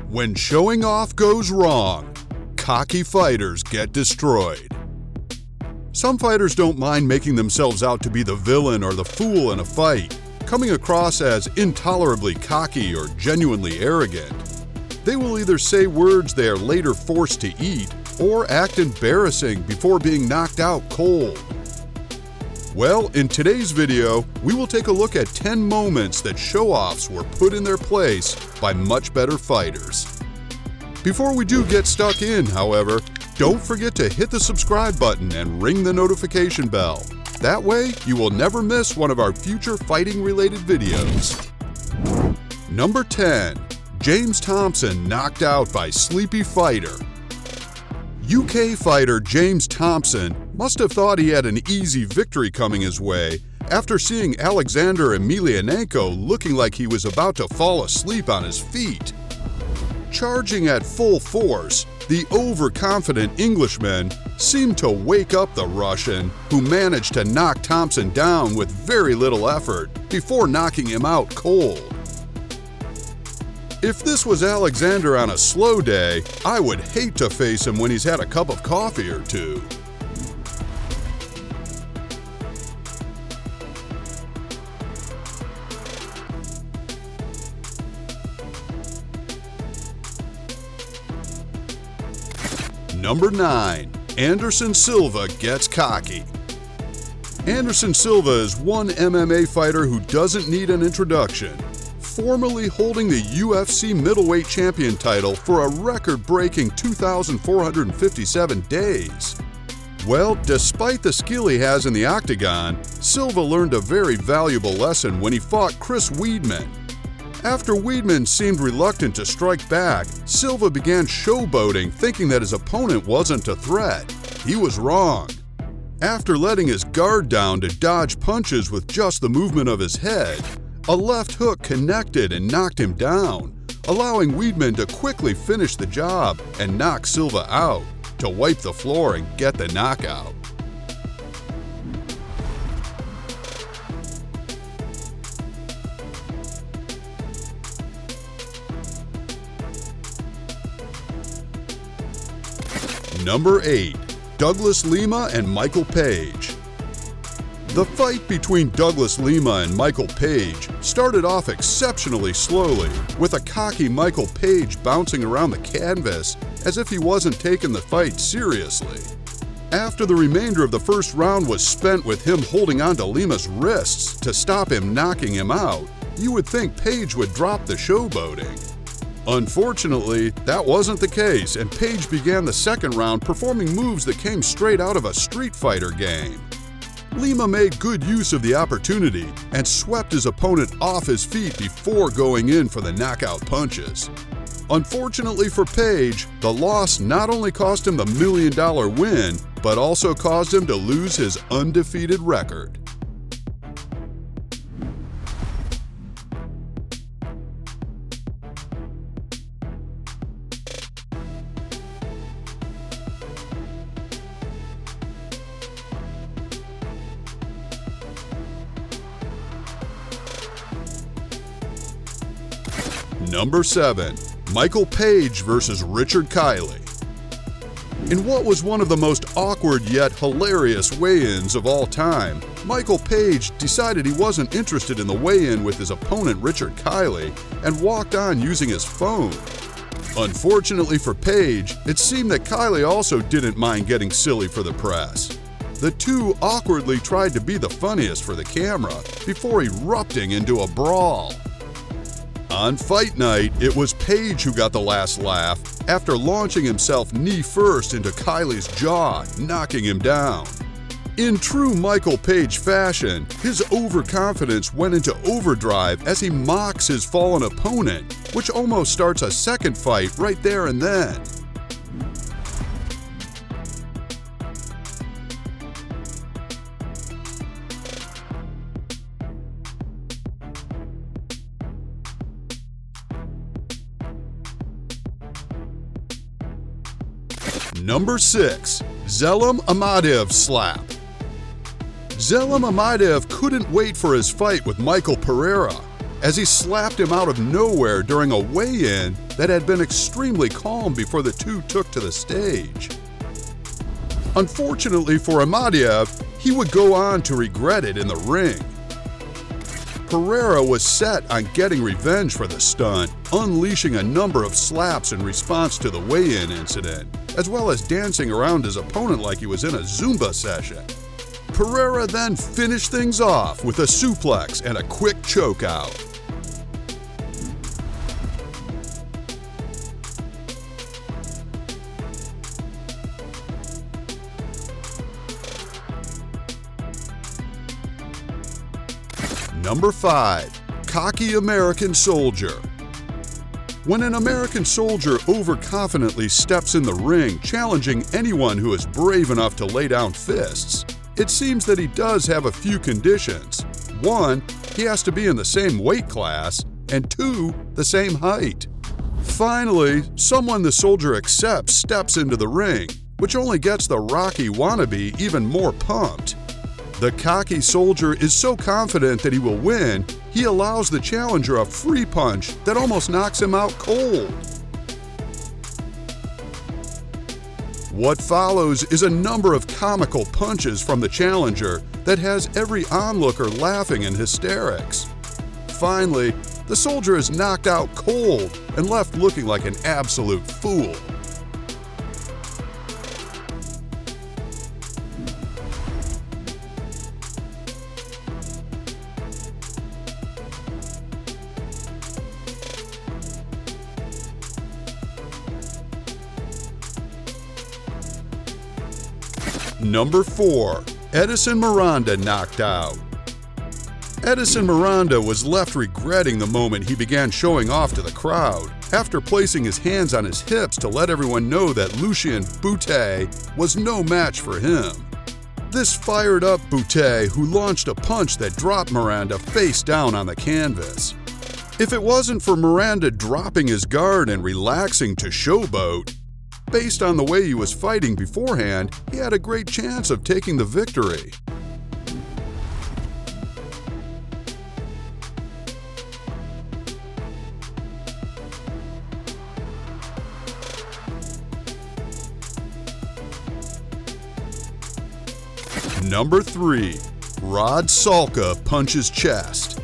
When showing off goes wrong, cocky fighters get destroyed. Some fighters don't mind making themselves out to be the villain or the fool in a fight, coming across as intolerably cocky or genuinely arrogant. They will either say words they are later forced to eat or act embarrassing before being knocked out cold. Well, in today's video, we will take a look at 10 moments that show-offs were put in their place by much better fighters. Before we do get stuck in, however, don't forget to hit the subscribe button and ring the notification bell. That way, you will never miss one of our future fighting-related videos. Number 10. James Thompson knocked out by sleepy fighter. UK fighter James Thompson must have thought he had an easy victory coming his way after seeing Alexander Emelianenko looking like he was about to fall asleep on his feet. Charging at full force, the overconfident Englishman seemed to wake up the Russian, who managed to knock Thompson down with very little effort before knocking him out cold. If this was Alexander on a slow day, I would hate to face him when he's had a cup of coffee or two. Number 9. Anderson Silva gets cocky. Anderson Silva is one MMA fighter who doesn't need an introduction, formerly holding the UFC middleweight champion title for a record-breaking 2,457 days. Well, despite the skill he has in the octagon, Silva learned a very valuable lesson when he fought Chris Weidman. After Weidman seemed reluctant to strike back, Silva began showboating, thinking that his opponent wasn't a threat. He was wrong. After letting his guard down to dodge punches with just the movement of his head, a left hook connected and knocked him down, allowing Weidman to quickly finish the job and knock Silva out to wipe the floor and get the knockout. Number 8. Douglas Lima and Michael Page. The fight between Douglas Lima and Michael Page started off exceptionally slowly, with a cocky Michael Page bouncing around the canvas as if he wasn't taking the fight seriously. After the remainder of the first round was spent with him holding onto Lima's wrists to stop him knocking him out, you would think Page would drop the showboating. Unfortunately, that wasn't the case, and Page began the second round performing moves that came straight out of a Street Fighter game. Lima made good use of the opportunity and swept his opponent off his feet before going in for the knockout punches. Unfortunately for Page, the loss not only cost him the $1 million win, but also caused him to lose his undefeated record. Number 7. Michael Page versus Richard Kiley. In what was one of the most awkward yet hilarious weigh-ins of all time, Michael Page decided he wasn't interested in the weigh-in with his opponent Richard Kiley and walked on using his phone. Unfortunately for Page, it seemed that Kiley also didn't mind getting silly for the press. The two awkwardly tried to be the funniest for the camera before erupting into a brawl. On fight night, it was Page who got the last laugh after launching himself knee first into Kiley's jaw, knocking him down. In true Michael Page fashion, his overconfidence went into overdrive as he mocks his fallen opponent, which almost starts a second fight right there and then. Number 6. Zelim Amadev slap. Zelim Amadev couldn't wait for his fight with Michael Pereira. as he slapped him out of nowhere during a weigh-in that had been extremely calm before the two took to the stage. Unfortunately for Amadiev, he would go on to regret it in the ring. Pereira was set on getting revenge for the stunt, unleashing a number of slaps in response to the weigh-in incident, as well as dancing around his opponent like he was in a Zumba session. Pereira then finished things off with a suplex and a quick chokeout. Number 5. Cocky American Soldier. When an American soldier overconfidently steps in the ring, challenging anyone who is brave enough to lay down fists, it seems that he does have a few conditions. 1, he has to be in the same weight class, and 2, the same height. Finally, someone the soldier accepts steps into the ring, which only gets the Rocky wannabe even more pumped. The cocky soldier is so confident that he will win, he allows the challenger a free punch that almost knocks him out cold. What follows is a number of comical punches from the challenger that has every onlooker laughing in hysterics. Finally, the soldier is knocked out cold and left looking like an absolute fool. Number 4. Edison Miranda knocked out. Edison Miranda was left regretting the moment he began showing off to the crowd, after placing his hands on his hips to let everyone know that Lucien Boutte was no match for him. This fired up Boutte, who launched a punch that dropped Miranda face down on the canvas. If it wasn't for Miranda dropping his guard and relaxing to showboat, based on the way he was fighting beforehand, he had a great chance of taking the victory. Number 3. Rod Salka punches chest.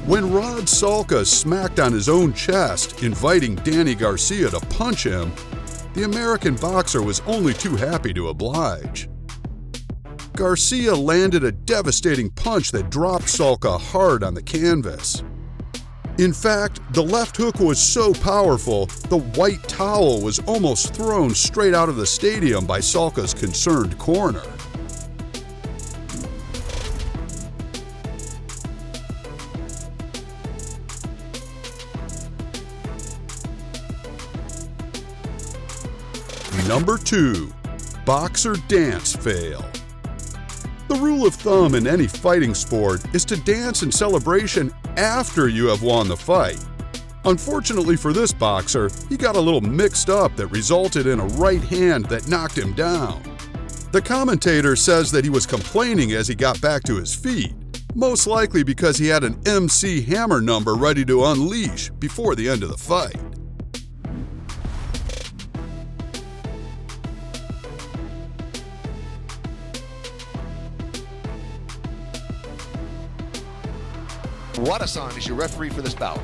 When Rod Salka smacked on his own chest, inviting Danny Garcia to punch him, the American boxer was only too happy to oblige. Garcia landed a devastating punch that dropped Salka hard on the canvas. In fact, the left hook was so powerful, the white towel was almost thrown straight out of the stadium by Salka's concerned corner. Number 2. Boxer dance fail. The rule of thumb in any fighting sport is to dance in celebration after you have won the fight. Unfortunately for this boxer, he got a little mixed up that resulted in a right hand that knocked him down. The commentator says that he was complaining as he got back to his feet, most likely because he had an MC Hammer number ready to unleash before the end of the fight. Wadasan is your referee for this bout.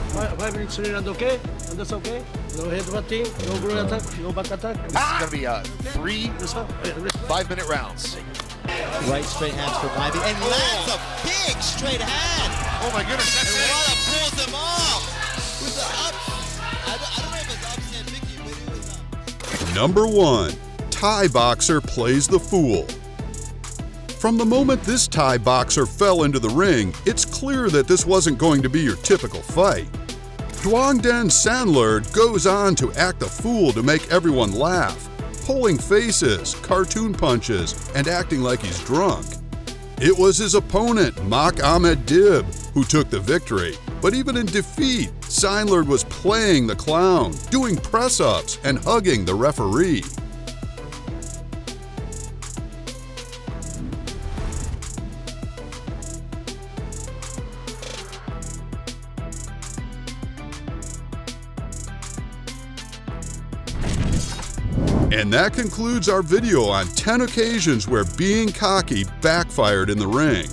5 minutes in, okay? And that's okay? No headbutting, no groin attack, no back attack. This is going to be 3 5-minute rounds. Right straight hands for Ivy, and lands a big straight hand. Oh my goodness, that's And it. Wada pulls him off with the up. I don't know if it's upset Mickey, but it was Number 1. Thai boxer plays the fool. From the moment this Thai boxer fell into the ring, it's clear that this wasn't going to be your typical fight. Duongden Sandlerd goes on to act the fool to make everyone laugh, pulling faces, cartoon punches, and acting like he's drunk. It was his opponent, AHMED who took the victory, but even in defeat, Sandlerd was playing the clown, doing press-ups, and hugging the referee. And that concludes our video on 10 occasions where being cocky backfired in the ring.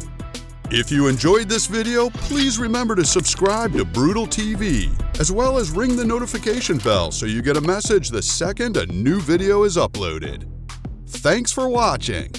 If you enjoyed this video, please remember to subscribe to Brutal TV, as well as ring the notification bell so you get a message the second a new video is uploaded. Thanks for watching.